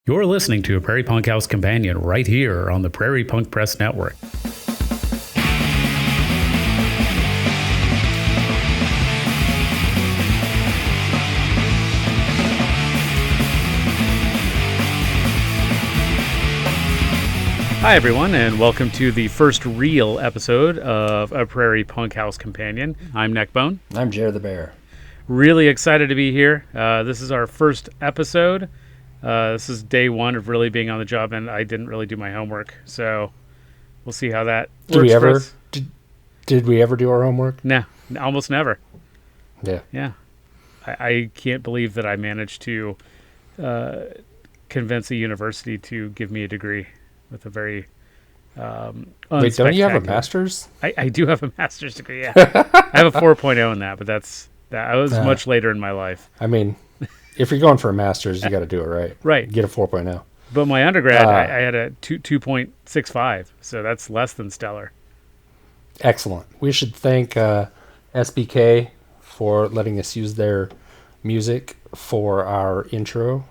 You're listening to a Prairie Punk House Companion right here on the Prairie Punk Press Network. Hi, everyone, and welcome to the first real episode of a Prairie Punk House Companion. I'm Neckbone. I'm Jared the Bear. Really excited to be here. This is our first episode. This is day one of really being on the job, and I didn't really do my homework, so we'll see how that works for us. Did we ever do our homework? No, almost never. Yeah. I can't believe that I managed to convince a university to give me a degree with a very Wait, don't you have a master's? I do have a master's degree, yeah. I have a 4.0 in that, but that was much later in my life. I mean, if you're going for a master's, you got to do it right. Right. Get a 4.0. But my undergrad, I had a 2.65, so that's less than stellar. Excellent. We should thank SBK for letting us use their music for our intro.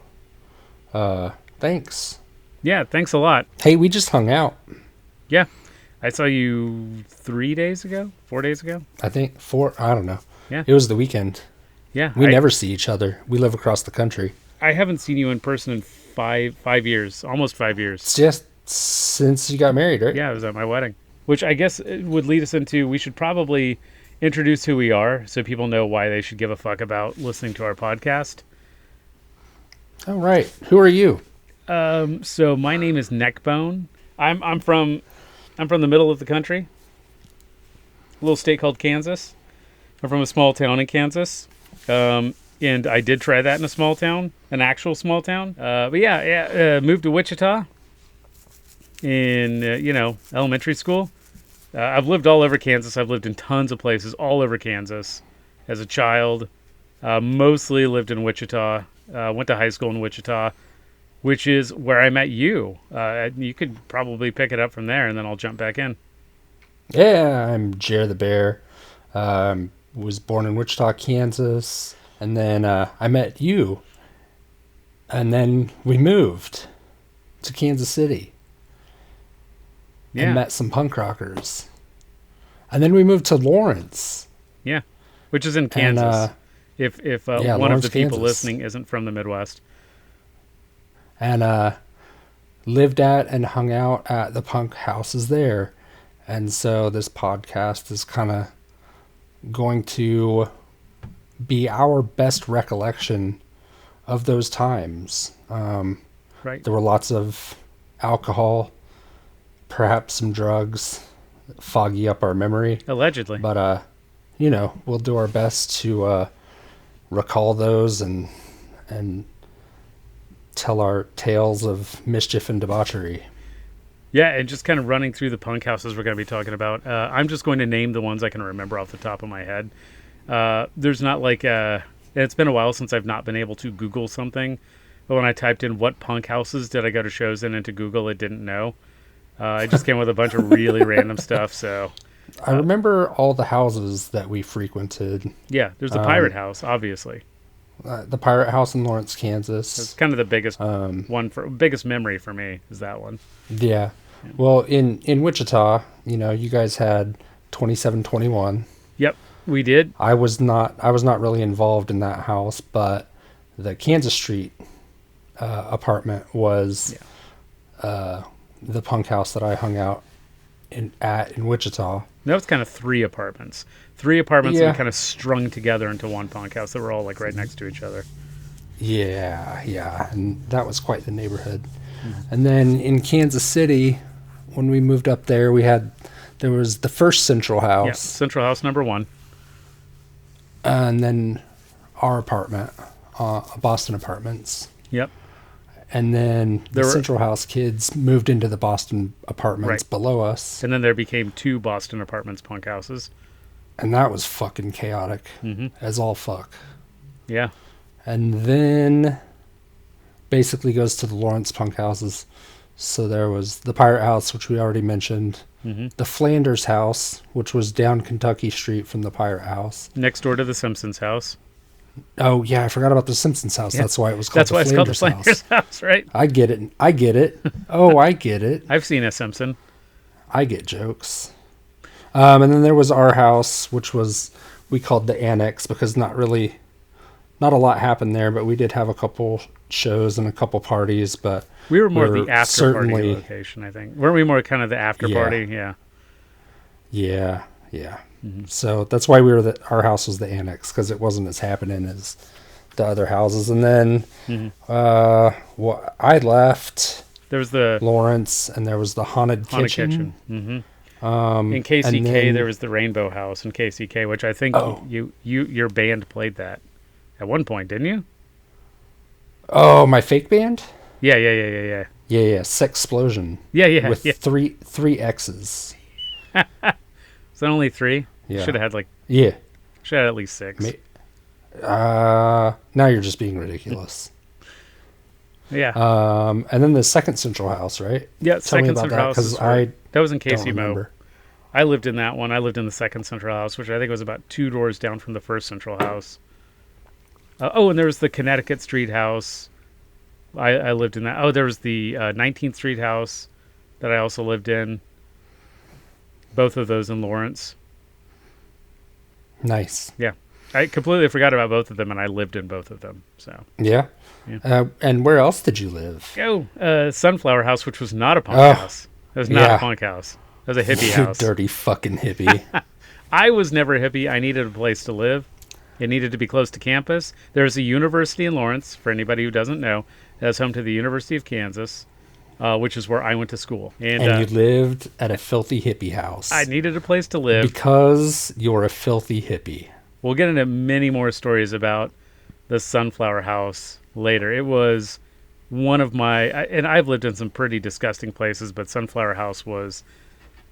Thanks. Yeah, thanks a lot. Hey, we just hung out. Yeah. I saw you 4 days ago? I think 4, I don't know. Yeah. It was the weekend. Yeah. We never see each other. We live across the country. I haven't seen you in person in five years, almost 5 years. It's just since you got married, right? Yeah, it was at my wedding. Which I guess would lead us into, we should probably introduce who we are so people know why they should give a fuck about listening to our podcast. All right. Who are you? So my name is Neckbone. I'm from the middle of the country. A little state called Kansas. I'm from a small town in Kansas. And I did try that in a small town, an actual small town. Moved to Wichita in, elementary school. I've lived all over Kansas. I've lived in tons of places all over Kansas as a child. Mostly lived in Wichita. Went to high school in Wichita, which is where I met you. You could probably pick it up from there, and then I'll jump back in. Yeah, I'm Jared the Bear. Was born in Wichita, Kansas, and then I met you, and then we moved to Kansas City and met some punk rockers, and then we moved to Lawrence. Yeah, which is in Kansas. And, if one Lawrence, of the people Kansas. listening isn't from the Midwest. And lived at and hung out at the punk houses there. And so this podcast is kind of going to be our best recollection of those times. Right. There were lots of alcohol, perhaps some drugs that foggy up our memory. Allegedly. But, we'll do our best to recall those and tell our tales of mischief and debauchery. Yeah, and just kind of running through the punk houses we're going to be talking about. I'm just going to name the ones I can remember off the top of my head. There's not it's been a while since I've not been able to Google something, but when I typed in what punk houses did I go to shows in into Google, it didn't know. I just came with a bunch of really random stuff, so... I remember all the houses that we frequented. Yeah, there's the Pirate House, obviously. The Pirate House in Lawrence, Kansas. It's kind of the biggest biggest memory for me is that one. Yeah. Well, in Wichita, you guys had 2721. Yep, we did. I was not really involved in that house, but the Kansas Street apartment was the punk house that I hung out in Wichita. That was kind of three apartments that were kind of strung together into one punk house that were all like right next to each other. Yeah, and that was quite the neighborhood. Mm-hmm. And then in Kansas City, when we moved up there, there was the first Central House. Yeah, Central House number 1. And then our apartment, Boston Apartments. Yep. And then the Central House kids moved into the Boston Apartments below us. And then there became 2 Boston Apartments punk houses. And that was fucking chaotic as all fuck. Yeah. And then basically goes to the Lawrence punk houses. So there was the Pirate House, which we already mentioned. Mm-hmm. The Flanders House, which was down Kentucky Street from the Pirate House. Next door to the Simpsons house. Oh yeah, I forgot about the Simpsons house. Yeah. That's why it was called That's the why it's called the Flanders Flanders house. house, right? I get it. I get it. Oh, I get it. I've seen a Simpson. I get jokes. And then there was our house, which was we called the Annex because not a lot happened there, but we did have a couple shows and a couple parties. But We were more we're the after party location, I think. Weren't we more kind of the after party? Yeah. yeah. Mm-hmm. So that's why our house was the Annex because it wasn't as happening as the other houses. And then I left. There was the Lawrence, and there was the haunted kitchen. Mm-hmm. In KCK, and then, there was the Rainbow House in KCK, which I think your band played that at one point, didn't you? Oh, my fake band? Yeah. Yeah, Sexplosion. Yeah. With three X's. Is that only 3? Yeah. Should have had Yeah. Should have had at least 6. Now you're just being ridiculous. Yeah. And then the second Central House, right? Yeah, Tell second me about Central House. because that was in don't KC Mo. remember. I lived in that one. I lived in the second Central House, which I think was about 2 doors down from the first Central House. And there was the Connecticut Street House. I lived in that. Oh, there was the 19th Street House that I also lived in. Both of those in Lawrence. Nice. Yeah. I completely forgot about both of them, and I lived in both of them. So Yeah. And where else did you live? Sunflower House, which was not a punk house. It was not a punk house. It was a hippie You house. dirty fucking hippie. I was never a hippie. I needed a place to live. It needed to be close to campus. There's a university in Lawrence, for anybody who doesn't know. That's home to the University of Kansas, which is where I went to school. And you lived at a filthy hippie house. I needed a place to live. Because you're a filthy hippie. We'll get into many more stories about the Sunflower House later. It was one of and I've lived in some pretty disgusting places, but Sunflower House was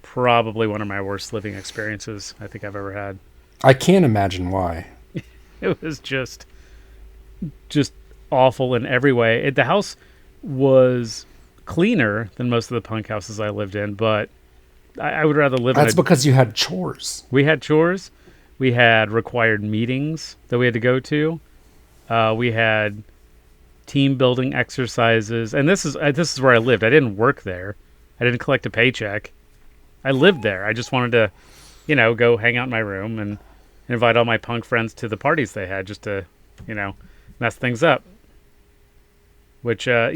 probably one of my worst living experiences I think I've ever had. I can't imagine why. It was just awful in every way. The house was cleaner than most of the punk houses I lived in, but I would rather live That's because you had chores. We had chores. We had required meetings that we had to go to. We had team building exercises, and this is where I lived. I didn't work there. I didn't collect a paycheck. I lived there. I just wanted to, go hang out in my room and invite all my punk friends to the parties they had, just to, mess things up. Which That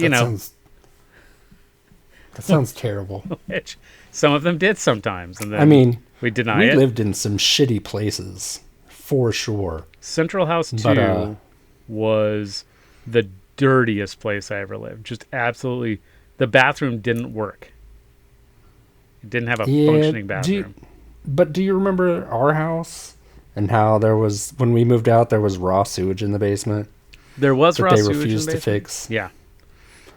sounds terrible. Which some of them did sometimes, and then we deny it. We lived in some shitty places, for sure. Central House 2 was the dirtiest place I ever lived. Just absolutely, the bathroom didn't work. It didn't have a functioning bathroom. Do you remember our house and how when we moved out, there was raw sewage in the basement? There was raw sewage in the basement. They refused to fix. Yeah,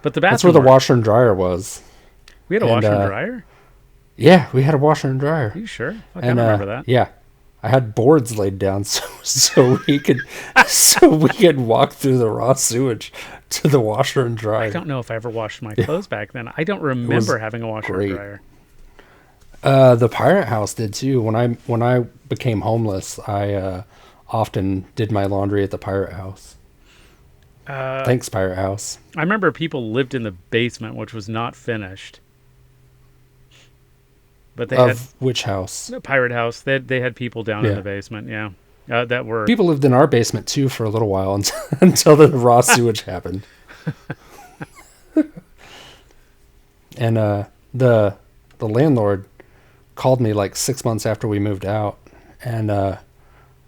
but the bathroom. That's where the washer and dryer was. We had a washer and dryer? Yeah, we had a washer and dryer. Are you sure? I don't remember that. Yeah. I had boards laid down so we could walk through the raw sewage to the washer and dryer. I don't know if I ever washed my clothes back then. I don't remember having a washer and dryer. The Pirate House did too. When I became homeless, I often did my laundry at the Pirate House. Thanks, Pirate House. I remember people lived in the basement, which was not finished. But they had which house? The Pirate House. They had people down in the basement. Yeah, that were people lived in our basement too for a little while until the raw sewage happened. And the landlord called me like 6 months after we moved out, and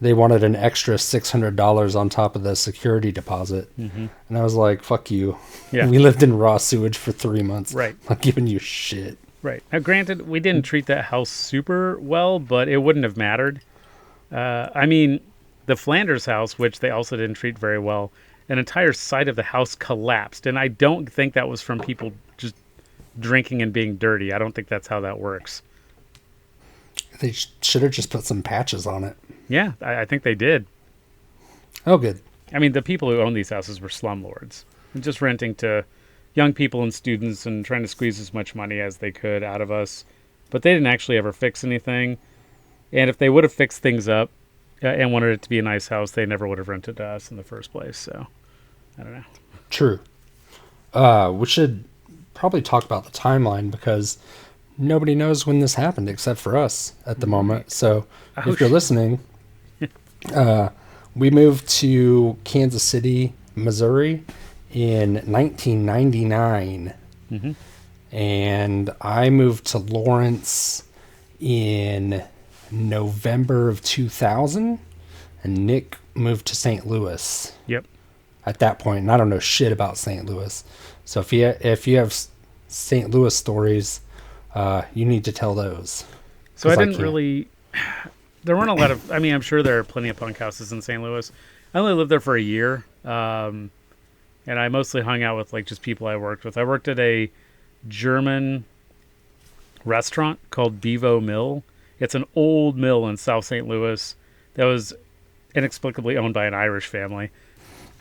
they wanted an extra $600 on top of the security deposit. Mm-hmm. And I was like, "Fuck you." Yeah. We lived in raw sewage for 3 months. Right. I'm not giving you shit. Right. Now, granted, we didn't treat that house super well, but it wouldn't have mattered. The Flanders house, which they also didn't treat very well, an entire side of the house collapsed. And I don't think that was from people just drinking and being dirty. I don't think that's how that works. They should have just put some patches on it. Yeah, I think they did. Oh, good. The people who owned these houses were slumlords, just renting to young people and students and trying to squeeze as much money as they could out of us. But they didn't actually ever fix anything. And if they would have fixed things up, and wanted it to be a nice house, they never would have rented to us in the first place. So, I don't know. True. We should probably talk about the timeline because nobody knows when this happened except for us at the moment. So if you're listening, we moved to Kansas City, Missouri in 1999. Mm-hmm. And I moved to Lawrence in November of 2000. And Nick moved to St. Louis. Yep. At that point, and I don't know shit about St. Louis. So if you have St. Louis stories, you need to tell those. So I didn't really. There weren't a lot of. I mean, I'm sure there are plenty of punk houses in St. Louis. I only lived there for a year, and I mostly hung out with like just people I worked with. I worked at a German restaurant called Bevo Mill. It's an old mill in South St. Louis that was inexplicably owned by an Irish family.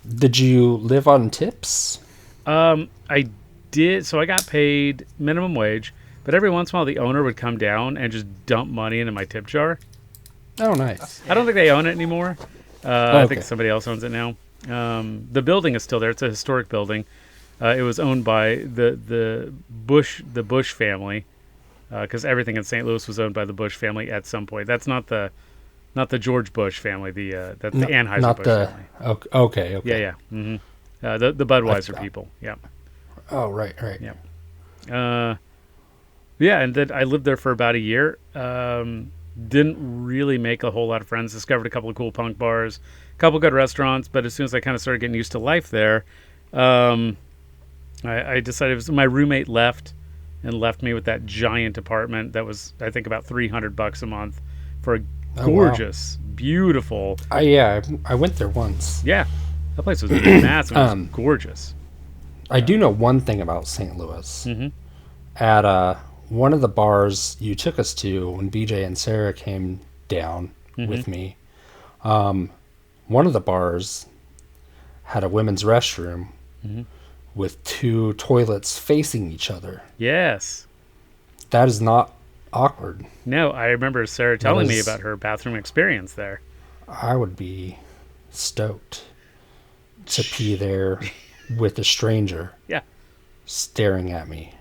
Did you live on tips? I did. So I got paid minimum wage, but every once in a while the owner would come down and just dump money into my tip jar. Oh, nice. I don't think they own it anymore. Okay. I think somebody else owns it now. The building is still there. It's a historic building. It was owned by the Bush family, because everything in St. Louis was owned by the Bush family at some point. That's not the George Bush family. That's the Anheuser-Busch family. Okay. Yeah. Mm-hmm. The Budweiser people. Yeah. Oh, right. Yeah. Yeah, and then I lived there for about a year. Didn't really make a whole lot of friends. Discovered a couple of cool punk bars, a couple good restaurants. But as soon as I kind of started getting used to life there, I decided my roommate left me with that giant apartment that was, I think, about $300 a month for a gorgeous, beautiful. I went there once. Yeah, that place was massive. It was gorgeous. I do know one thing about St. Louis. Mm-hmm. At one of the bars you took us to when BJ and Sarah came down with me, one of the bars had a women's restroom with two toilets facing each other. Yes. That is not awkward. No, I remember Sarah telling me about her bathroom experience there. I would be stoked to pee there with a stranger. Yeah. Staring at me.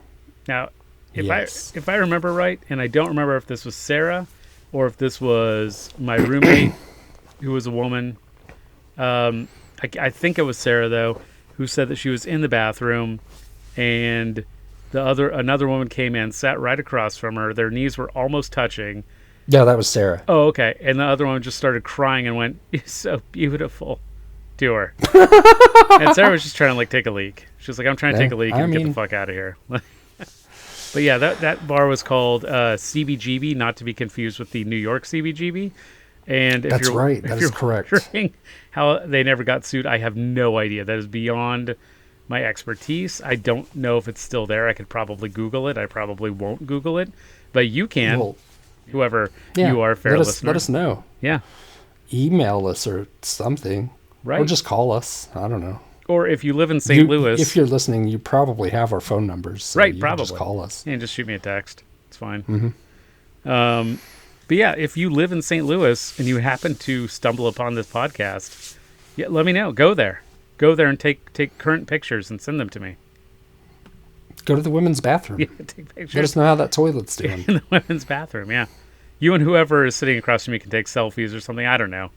Now, if I remember right, and I don't remember if this was Sarah or if this was my roommate, who was a woman. I think it was Sarah though, who said that she was in the bathroom, and another woman came in, sat right across from her. Their knees were almost touching. Yeah, that was Sarah. Oh, okay. And the other one just started crying and went, "You're so beautiful," to her. And Sarah was just trying to like take a leak. She was like, "I'm trying to take a leak and get the fuck out of here." But yeah, that bar was called CBGB, not to be confused with the New York CBGB. And if That's right. That is correct. How they never got sued, I have no idea. That is beyond my expertise. I don't know if it's still there. I could probably Google it. I probably won't Google it, but you can. Well, whoever you are, fair listener. Let us know. Yeah. Email us or something. Right. Or just call us. I don't know. Or if you live in St. Louis. If you're listening, you probably have our phone numbers. So right, you probably. Can just call us. And just shoot me a text. It's fine. Mm-hmm. But yeah, if you live in St. Louis and you happen to stumble upon this podcast, let me know. Go there and take current pictures and send them to me. Go to the women's bathroom. Yeah, take pictures. Let us know how that toilet's doing. In the women's bathroom, yeah. You and whoever is sitting across from you can take selfies or something. I don't know.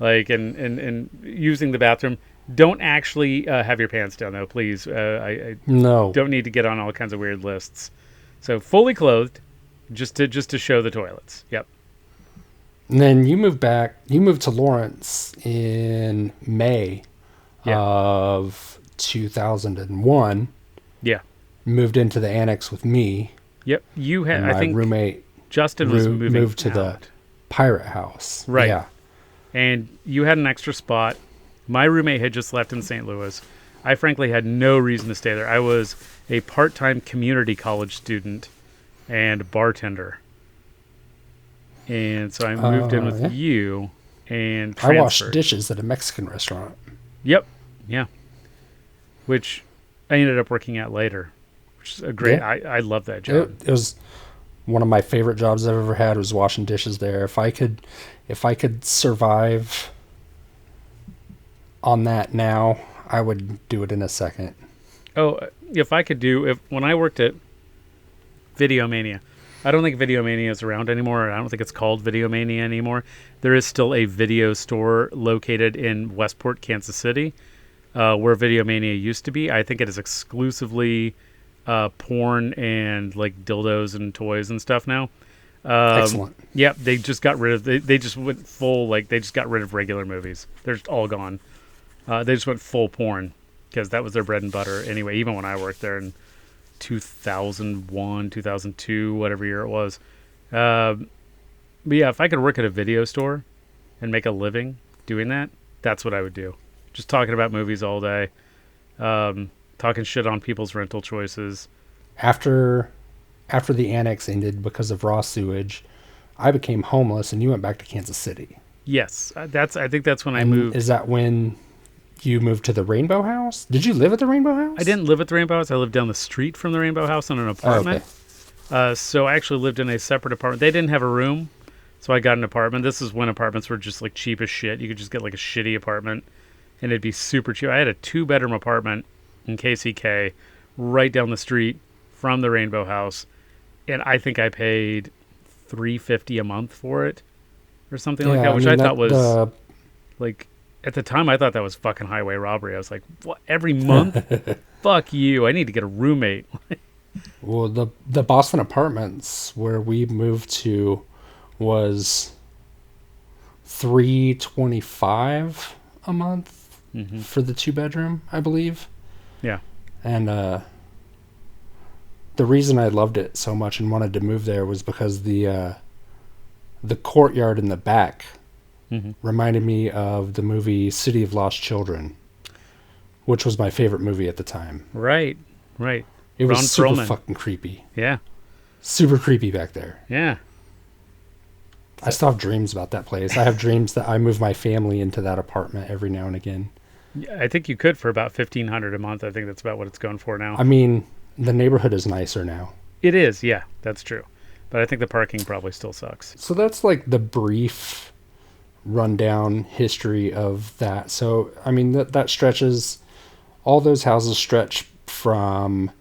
Like, and using the bathroom. Don't actually have your pants down, though, please. I no. Don't need to get on all kinds of weird lists. So fully clothed, just to show the toilets. Yep. And then you moved back. You moved to Lawrence in May of 2001. Yeah. Moved into the annex with me. Yep. You had. My I think roommate Justin was moved to out. the pirate house. Right. Yeah. And you had an extra spot. My roommate had just left in St. Louis. I frankly had no reason to stay there. I was a part-time community college student and bartender. And so I moved in with you and transferred. I washed dishes at a Mexican restaurant. Yep. Yeah. Which I ended up working at later. Which is a great... Yeah. I love that job. It was one of my favorite jobs I've ever had was washing dishes there. If I could survive on that now, I would do it in a second. Oh, if I could when I worked at Videomania, I don't think Videomania is around anymore. I don't think it's called Videomania anymore. There is still a video store located in Westport, Kansas City, where Videomania used to be. I think it is exclusively porn and like dildos and toys and stuff now. Excellent. Yep, they just got rid of. They just went full, like they just got rid of regular movies. They're just all gone. They just went full porn because that was their bread and butter anyway. Even when I worked there in 2001, 2002, whatever year it was. But yeah, if I could work at a video store and make a living doing that, that's what I would do. Just talking about movies all day, talking shit on people's rental choices. After the annex ended because of raw sewage, I became homeless, and you went back to Kansas City. Yes, I think that's when I moved. Is that when you moved to the Rainbow House? Did you live at the Rainbow House? I didn't live at the Rainbow House. I lived down the street from the Rainbow House in an apartment. Oh, okay. So I actually lived in a separate apartment. They didn't have a room, so I got an apartment. This is when apartments were just like cheap as shit. You could just get like a shitty apartment, and it'd be super cheap. I had a 2-bedroom apartment in KCK right down the street from the Rainbow House, and I think I paid $350 a month for it or something like that, which I thought was like, at the time I thought that was fucking highway robbery. I was like, what, every month? Fuck you, I need to get a roommate. Well, the Boston Apartments where we moved to was $325 a month for the 2-bedroom, I believe. Yeah. And the reason I loved it so much and wanted to move there was because the courtyard in the back reminded me of the movie City of Lost Children, which was my favorite movie at the time. Right. It was super fucking creepy. Yeah. Super creepy back there. Yeah. I still have dreams about that place. I have dreams that I move my family into that apartment every now and again. I think you could for about $1,500 a month. I think that's about what it's going for now. I mean, the neighborhood is nicer now. It is, yeah, that's true. But I think the parking probably still sucks. So that's like the brief rundown history of that. So, I mean, that stretches, all those houses stretch from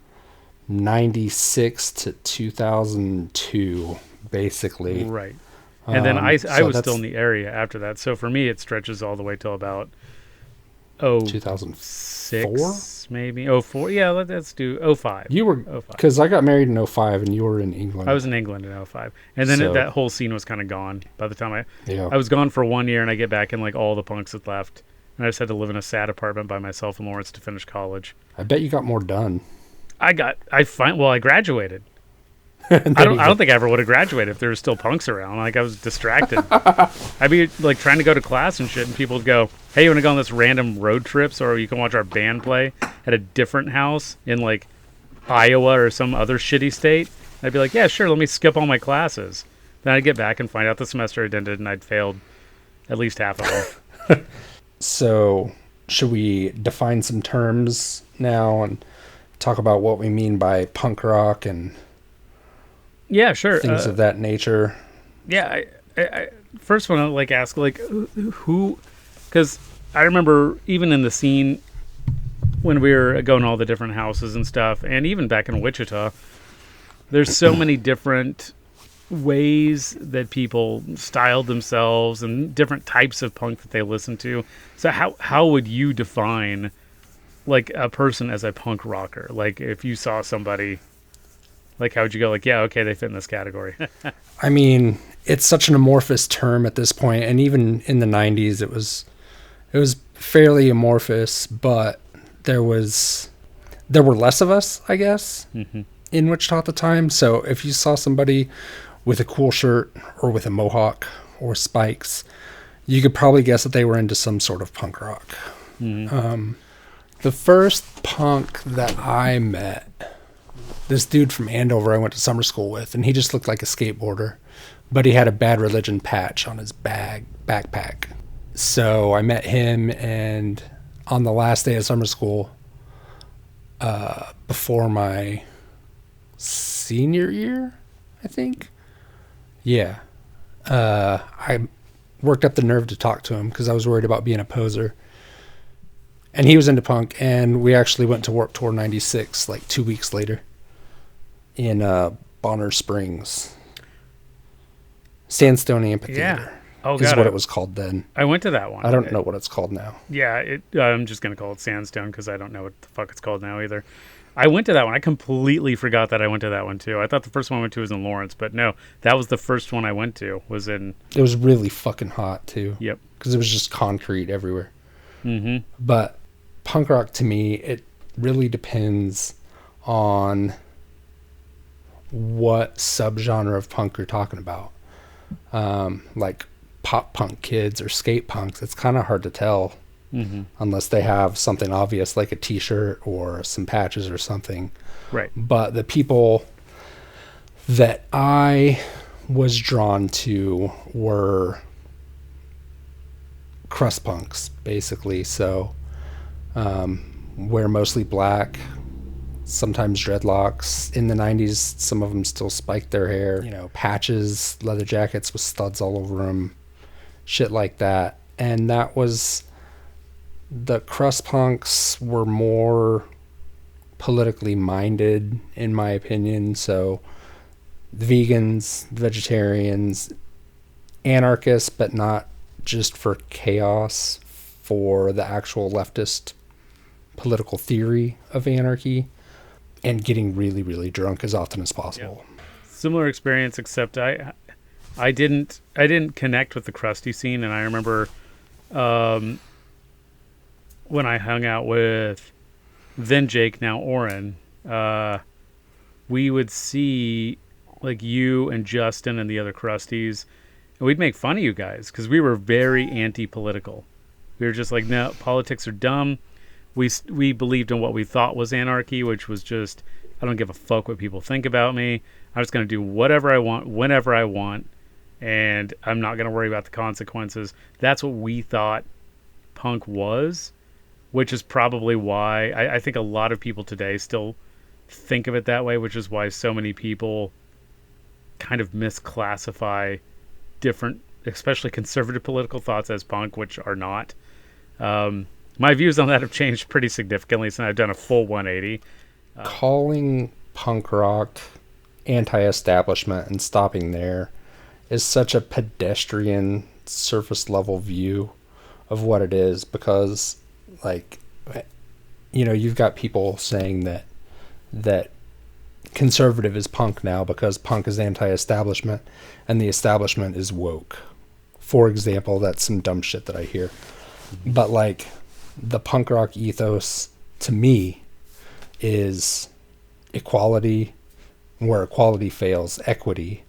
96 to 2002, basically. Right. And then I was still in the area after that. So for me, it stretches all the way till about 2006, maybe 04. Yeah, let's do 05. You were, because I got married in 05 and you were in England. I was in England in 05. And then that whole scene was kind of gone by the time I was gone for 1 year, and I get back and like all the punks had left. And I just had to live in a sad apartment by myself in Lawrence to finish college. I bet you got more done. I graduated. I don't think I ever would have graduated if there were still punks around. Like, I was distracted. I'd be like trying to go to class and shit, and people would go, "Hey, you want to go on this random road trip, so you can watch our band play at a different house in like Iowa or some other shitty state?" I'd be like, "Yeah, sure. Let me skip all my classes." Then I'd get back and find out the semester had ended, and I'd failed at least half of them. So, should we define some terms now and talk about what we mean by punk rock and? Yeah, sure. Things of that nature. Yeah, I first want to like ask like who, because I remember even in the scene when we were going to all the different houses and stuff, and even back in Wichita, there's so many different ways that people styled themselves and different types of punk that they listen to. So how would you define like a person as a punk rocker? Like if you saw somebody. Like, how would you go? Like, yeah, okay, they fit in this category. I mean, it's such an amorphous term at this point, and even in the 90s, it was fairly amorphous. But there were less of us, I guess, in Wichita at the time. So if you saw somebody with a cool shirt or with a mohawk or spikes, you could probably guess that they were into some sort of punk rock. The first punk that I met. This dude from Andover I went to summer school with, and he just looked like a skateboarder, but he had a Bad Religion patch on his backpack. So I met him, and on the last day of summer school, before my senior year, I think. Yeah. I worked up the nerve to talk to him because I was worried about being a poser. And he was into punk, and we actually went to Warped Tour 96 like 2 weeks later in Bonner Springs. Sandstone Amphitheater. Yeah. Oh, is God. what it was called then. I went to that one. I don't know what it's called now. Yeah, I'm just going to call it Sandstone because I don't know what the fuck it's called now either. I went to that one. I completely forgot that I went to that one too. I thought the first one I went to was in Lawrence, but no, that was the first one I went to. Was in. It was really fucking hot too. Yep. Because it was just concrete everywhere. Mm-hmm. But punk rock to me, it really depends on what subgenre of punk you're talking about. Like pop punk kids or skate punks, it's kind of hard to tell. Mm-hmm. Unless they have something obvious like a t-shirt or some patches or something. Right. But the people that I was drawn to were crust punks, basically. So wear mostly black, sometimes dreadlocks. In the 90s, some of them still spiked their hair. You know, patches, leather jackets with studs all over them, shit like that. And that was... The crust punks were more politically minded, in my opinion. So, vegans, vegetarians, anarchists, but not just for chaos, for the actual leftist political theory of anarchy, and getting really, really drunk as often as possible. Yeah. Similar experience, except I didn't connect with the crusty scene, and I remember. When I hung out with then Jake, now Oren, we would see like you and Justin and the other crusties, and we'd make fun of you guys because we were very anti-political. We were just like, no, politics are dumb. We believed in what we thought was anarchy, which was just, I don't give a fuck what people think about me. I'm just going to do whatever I want, whenever I want, and I'm not going to worry about the consequences. That's what we thought punk was. Which is probably why I think a lot of people today still think of it that way, which is why so many people kind of misclassify different, especially conservative political thoughts as punk, which are not. My views on that have changed pretty significantly since I've done a full 180. Calling punk rock anti-establishment and stopping there is such a pedestrian, surface-level view of what it is because... Like, you know, you've got people saying that conservative is punk now because punk is anti-establishment and the establishment is woke. For example, that's some dumb shit that I hear. But, like, the punk rock ethos, to me, is equality. Where equality fails, equity.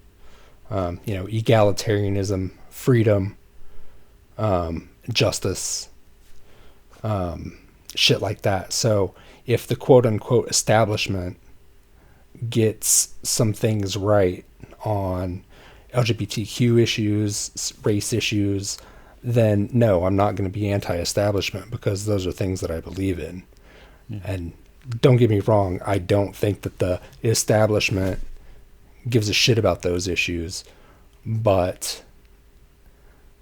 You know, egalitarianism, freedom, justice, shit like that. So if the quote unquote establishment gets some things right on LGBTQ issues, race issues, then no, I'm not going to be anti-establishment because those are things that I believe in. Mm-hmm. And don't get me wrong, I don't think that the establishment gives a shit about those issues, but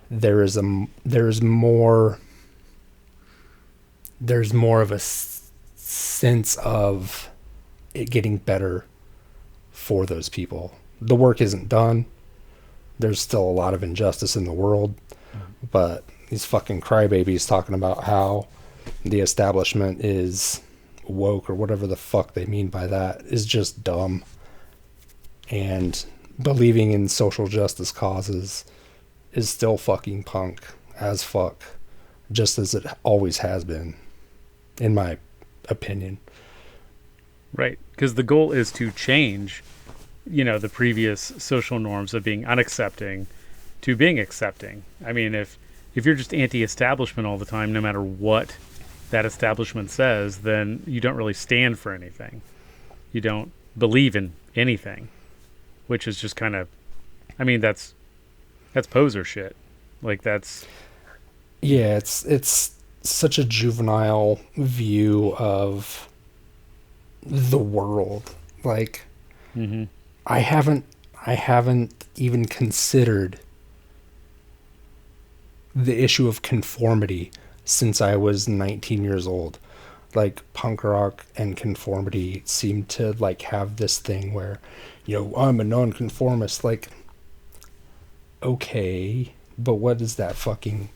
there's more of a sense of it getting better for those people. The work isn't done. There's still a lot of injustice in the world, but these fucking crybabies talking about how the establishment is woke or whatever the fuck they mean by that is just dumb. And believing in social justice causes is still fucking punk as fuck, just as it always has been, in my opinion. Right, because the goal is to change, you know, the previous social norms of being unaccepting to being accepting. I mean, if you're just anti-establishment all the time, no matter what that establishment says, then you don't really stand for anything. You don't believe in anything, which is just kind of, I mean, that's poser shit. Like that's... Yeah, it's such a juvenile view of the world. Like, mm-hmm. I haven't I haven't even considered the issue of conformity since I was 19 years old. Like, punk rock and conformity seem to, like, have this thing where, I'm a nonconformist. Like, okay, but what does that fucking...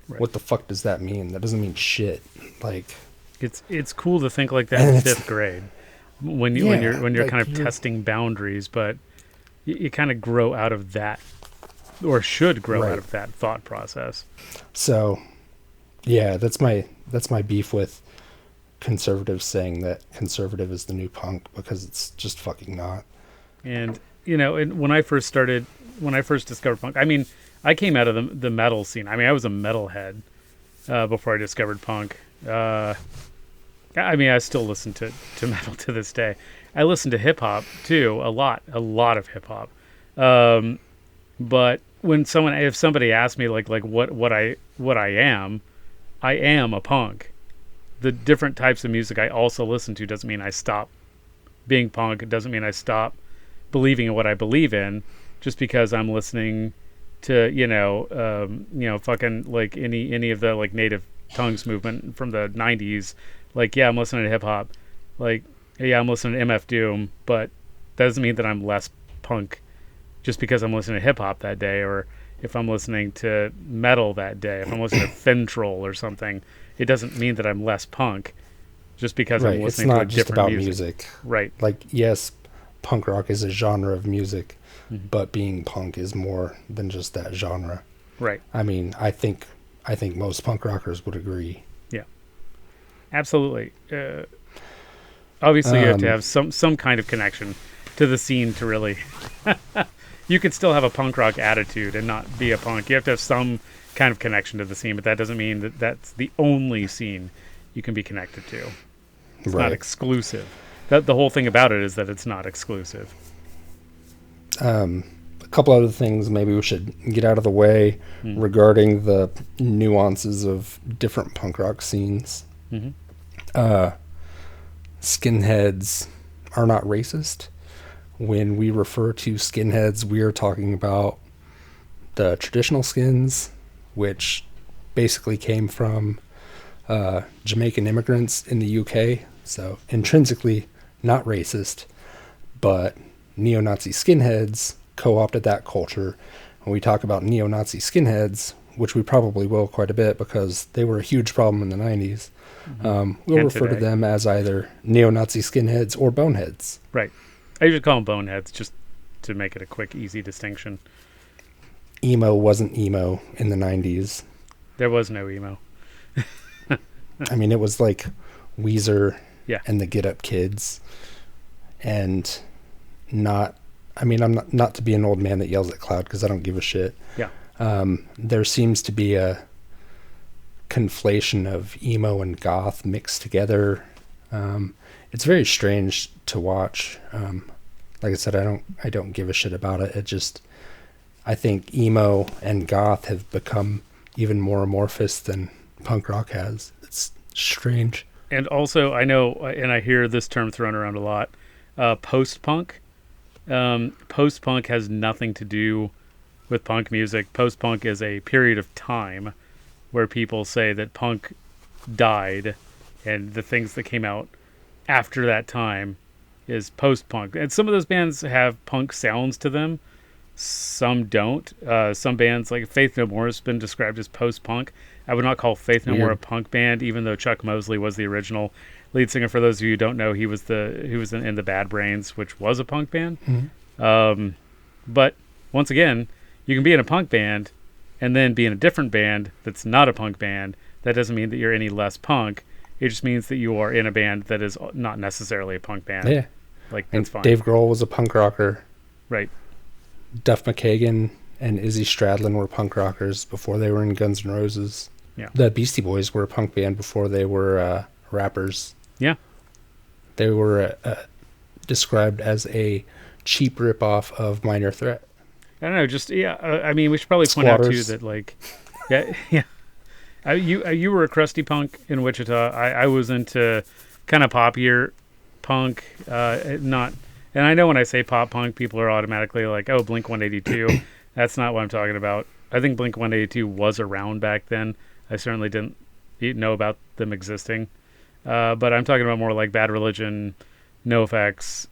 Right. What the fuck does that mean? That doesn't mean shit. Like... It's cool to think like that in 5th grade. When you're like, kind of testing boundaries, but you kind of grow out of that, or should grow out of that thought process. So, yeah, that's my beef with conservatives saying that conservative is the new punk, because it's just fucking not. And and when I first discovered punk, I mean, I came out of the metal scene. I mean, I was a metalhead before I discovered punk. I mean, I still listen to metal to this day. I listen to hip hop too, a lot of hip hop. But if somebody asks me like what I am a punk. The different types of music I also listen to doesn't mean I stop being punk. It doesn't mean I stop believing in what I believe in, just because I'm listening to fucking like any of the like native tongues movement from the 90s. Like, yeah, I'm listening to hip hop. Like, yeah, I'm listening to MF Doom, but that doesn't mean that I'm less punk just because I'm listening to hip hop that day, or if I'm listening to metal that day, if I'm listening to Fintroll or something, it doesn't mean that I'm less punk just because I'm listening to a different music. It's not just about music. Right. Like, yes, punk rock is a genre of music, but being punk is more than just that genre. Right. I mean, I think most punk rockers would agree. Yeah. Absolutely. Obviously, you have to have some kind of connection to the scene to really... You could still have a punk rock attitude and not be a punk. You have to have some kind of connection to the scene, but that doesn't mean that that's the only scene you can be connected to. It's not exclusive. The whole thing about it is that it's not exclusive. A couple other things maybe we should get out of the way regarding the nuances of different punk rock scenes. Skinheads are not racist. When we refer to skinheads, we are talking about the traditional skins, which basically came from Jamaican immigrants in the UK. So intrinsically not racist, but neo-Nazi skinheads co-opted that culture. When we talk about neo-Nazi skinheads, which we probably will quite a bit because they were a huge problem in the 90s, we'll refer to them as either neo-Nazi skinheads or boneheads. Right. I usually call them boneheads just to make it a quick, easy distinction. Emo wasn't emo in the 90s. There was no emo. I mean, it was like Weezer and the Get Up Kids. And I'm not to be an old man that yells at cloud because I don't give a shit. Yeah. There seems to be a conflation of emo and goth mixed together. It's very strange to watch. Like I said, I don't give a shit about it. I think emo and goth have become even more amorphous than punk rock has. It's strange. And also, I know, and I hear this term thrown around a lot, post-punk. Post-punk has nothing to do with punk music. Post-punk is a period of time where people say that punk died, and the things that came out after that time is post-punk. And some of those bands have punk sounds to them. Some don't. Some bands, like Faith No More, has been described as post-punk. I would not call Faith No More a punk band, even though Chuck Mosley was the original lead singer. For those of you who don't know, he was in the Bad Brains, which was a punk band. But once again, you can be in a punk band and then be in a different band that's not a punk band. That doesn't mean that you're any less punk. It just means that you are in a band that is not necessarily a punk band. Yeah. Like, that's fine. Dave Grohl was a punk rocker. Right. Duff McKagan and Izzy Stradlin were punk rockers before they were in Guns N' Roses. Yeah. The Beastie Boys were a punk band before they were rappers. Yeah. They were described as a cheap ripoff of Minor Threat. I don't know. I mean, we should probably point out too that, like, yeah. You were a crusty punk in Wichita. I was into kind of poppier punk, not And I know when I say pop punk, people are automatically like, "Oh, Blink 182." That's not what I'm talking about. I think Blink 182 was around back then. I certainly didn't know about them existing. But I'm talking about more like Bad Religion, NoFX.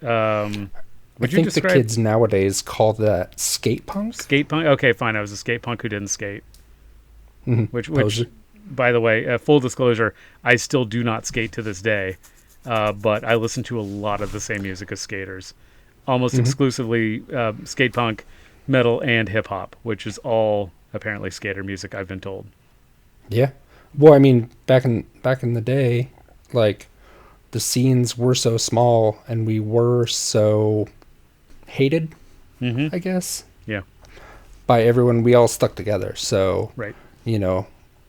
I think the kids nowadays call that skate punk. Skate punk? Okay, fine. I was a skate punk who didn't skate. Mm-hmm. Which, by the way, full disclosure, I still do not skate to this day. But I listen to a lot of the same music as skaters. Almost exclusively skate punk, metal, and hip hop, which is all apparently skater music, I've been told. Yeah. Well, I mean, back in the day, like, the scenes were so small and we were so hated, I guess. Yeah. By everyone. We all stuck together. So, right. You know,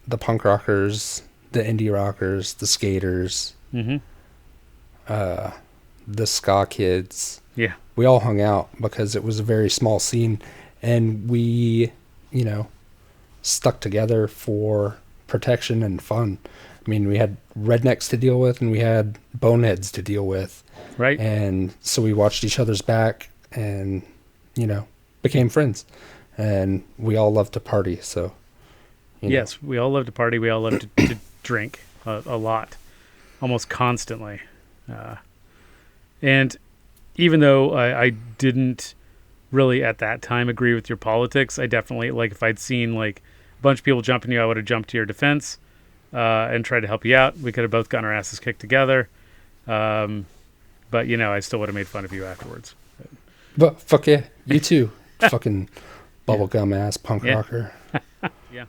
the punk rockers, the indie rockers, the skaters, the ska kids. Yeah. We all hung out because it was a very small scene, and we, you know, stuck together for protection and fun. I mean, we had rednecks to deal with and we had boneheads to deal with. Right. And so we watched each other's back and, you know, became friends. And we all loved to party, so. Yes, we all love to party. We all love to drink a lot, almost constantly. And even though I didn't really at that time agree with your politics, I definitely, like, if I'd seen like a bunch of people jumping you, I would have jumped to your defense and tried to help you out. We could have both gotten our asses kicked together. But, you know, I still would have made fun of you afterwards. But fuck yeah, you too. Fucking bubblegum ass punk rocker. Yeah.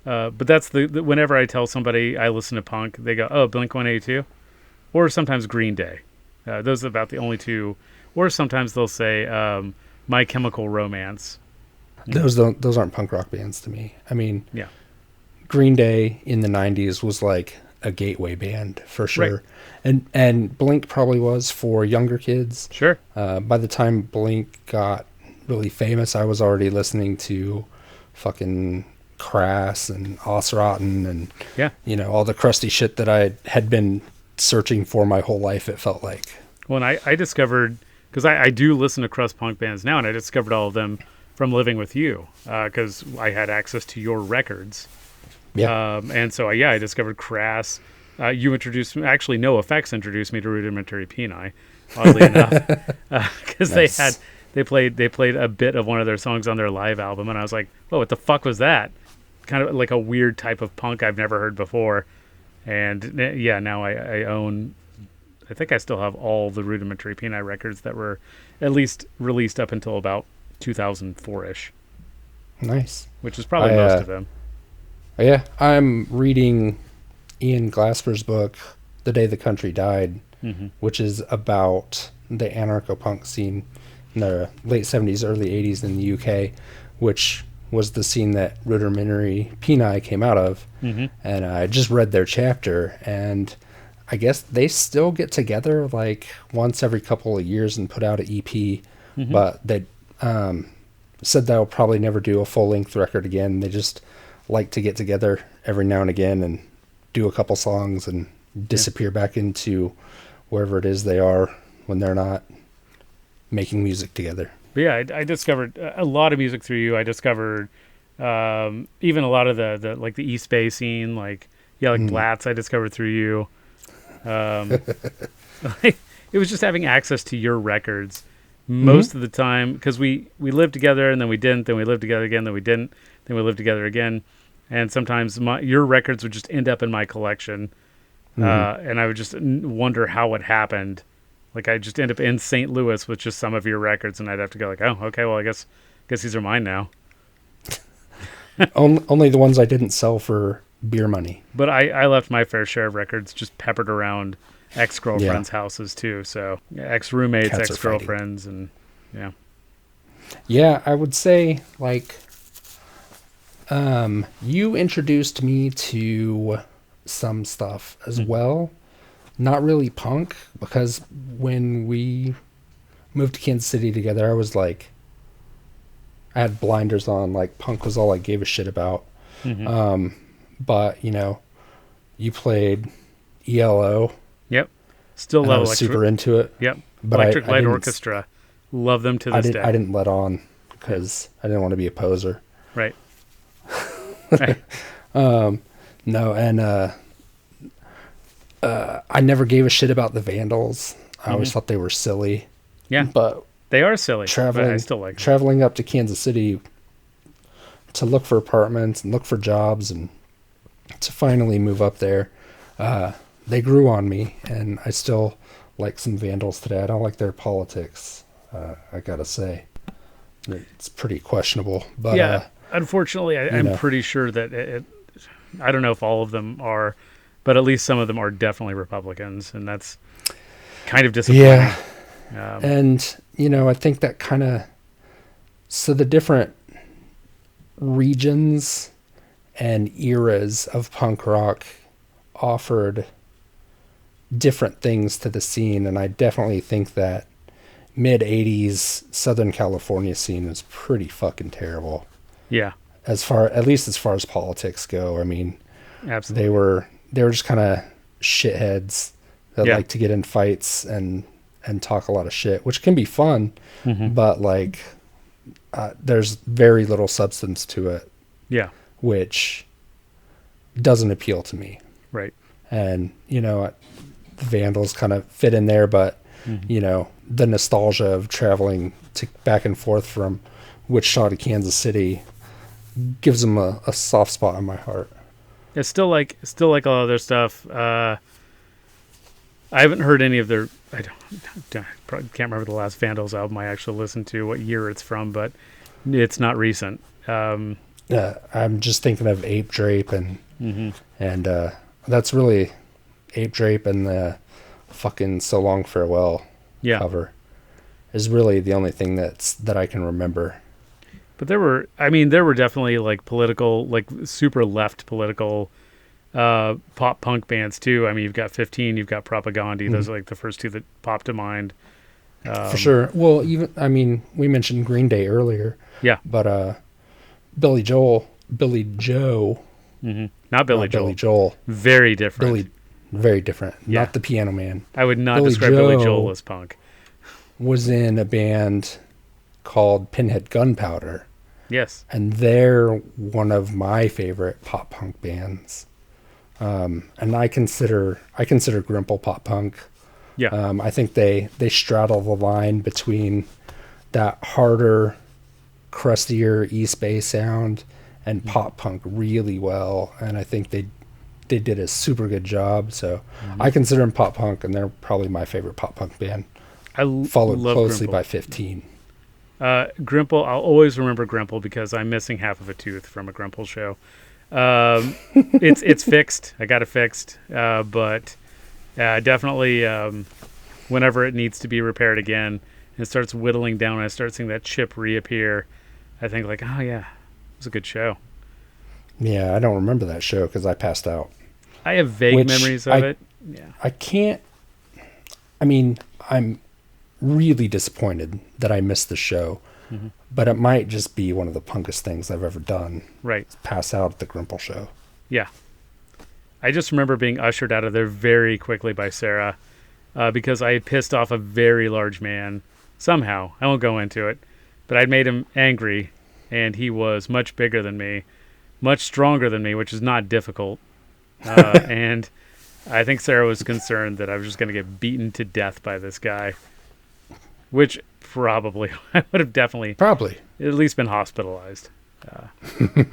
But that's the whenever I tell somebody I listen to punk, they go, "Oh, Blink 182," or sometimes Green Day. Those are about the only two. Or sometimes they'll say My Chemical Romance. Those aren't punk rock bands to me. I mean, yeah, Green Day in the 90s was like a gateway band for sure. Right. And Blink probably was for younger kids. Sure. By the time Blink got really famous, I was already listening to fucking Crass and Osrotten and, you know, all the crusty shit that I had been searching for my whole life, it felt like. Well, and I discovered, because I do listen to crust punk bands now, and I discovered all of them from living with you, because I had access to your records. Yeah. And so, I discovered Crass. You introduced me, actually, NoFX introduced me to Rudimentary Peni, oddly enough, because nice. they played a bit of one of their songs on their live album, and I was like, "Whoa, what the fuck was that?" Kind of like a weird type of punk I've never heard before. And now I own, I think I still have all the Rudimentary Peni records that were at least released up until about 2004-ish. Nice. Which is probably most of them. Yeah, I'm reading Ian Glasper's book, The Day the Country Died, which is about the anarcho-punk scene in the late 70s, early 80s in the UK, which was the scene that Rudimentary Peni came out of. And I just read their chapter, and I guess they still get together like once every couple of years and put out an EP, but they said they'll probably never do a full-length record again. They just like to get together every now and again and do a couple songs and disappear back into wherever it is they are when they're not making music together. But yeah, I discovered a lot of music through you. I discovered even a lot of the like the East Bay scene, like Blatz. I discovered through you. It was just having access to your records most of the time, because we lived together and then we didn't. Then we lived together again. Then we didn't. Then we lived together again. And sometimes your records would just end up in my collection, and I would just wonder how it happened. Like, I'd just end up in St. Louis with just some of your records, and I'd have to go like, oh, okay, well, I guess these are mine now. Only the ones I didn't sell for beer money. But I left my fair share of records just peppered around ex-girlfriends' houses, too. So, ex-roommates, Cats ex-girlfriends, and, Yeah, I would say, like, you introduced me to some stuff as well. Not really punk, because when we moved to Kansas City together, I was like, I had blinders on, like punk was all I gave a shit about. But, you know, you played ELO. Yep. Still love I was super into it. Yep. But Electric I Light didn't, Orchestra. Love them to I this didn't, day. I didn't let on because I didn't want to be a poser. Right. No, and I never gave a shit about the Vandals. I always thought they were silly. Yeah. But They are silly, but traveling I still like them. traveling up to Kansas City to look for apartments and look for jobs and to finally move up there, they grew on me, and I still like some Vandals today. I don't like their politics, I gotta say. It's pretty questionable. But Yeah, unfortunately, I'm know. pretty sure that I don't know if all of them are, but at least some of them are definitely Republicans, and that's kind of disappointing. yeah, Um, and I think that kind of, so the different regions and eras of punk rock offered different things to the scene, and I definitely think that mid 80s Southern California scene was pretty fucking terrible, yeah, at least as far as politics go. I mean, absolutely. they were just kind of shitheads that Yeah. like to get in fights and talk a lot of shit, which can be fun, Mhm. but like there's very little substance to it, Yeah, which doesn't appeal to me. right. And the Vandals kind of fit in there, but the nostalgia of traveling back and forth from Wichita to Kansas City gives them a soft spot in my heart. It's still like all other stuff. I haven't heard any of their. Probably can't remember the last Vandals album I actually listened to, what year it's from, but it's not recent. I'm just thinking of Ape Drape and that's really Ape Drape and the fucking So Long Farewell cover is really the only thing that I can remember. But there were definitely like political, like super left political pop punk bands too. I mean, you've got 15, you've got Propagandhi. Those are like the first two that popped to mind. For sure. Well, we mentioned Green Day earlier. Yeah. But Billy Joe. Mm-hmm. Not Billy Joel. Billy Joel. Very different. Very different. Yeah. Not the Piano Man. I would not Billy describe Billy Joel Joel as punk. Was in a band called Pinhead Gunpowder. Yes. And they're one of my favorite pop punk bands. And I consider Grimple pop punk. Yeah. I think they straddle the line between that harder, crustier East Bay sound and pop punk really well, and I think they did a super good job. So I consider them pop punk, and they're probably my favorite pop punk band. Followed love closely Grimple. by 15. Grimple, I'll always remember Grimple because I'm missing half of a tooth from a Grimple show. It's fixed. I got it fixed, but definitely whenever it needs to be repaired again and it starts whittling down and I start seeing that chip reappear, I think like, oh yeah, it was a good show. Yeah, I don't remember that show because I passed out. I have vague memories of it. Yeah, I can't. I mean, I'm really disappointed that I missed the show, but it might just be one of the punkest things I've ever done. right. Pass out at the Grimple show. Yeah. I just remember being ushered out of there very quickly by Sarah because I had pissed off a very large man somehow. I won't go into it, but I'd made him angry, and he was much bigger than me, much stronger than me, which is not difficult. And I think Sarah was concerned that I was just going to get beaten to death by this guy, which probably I would have definitely at least been hospitalized.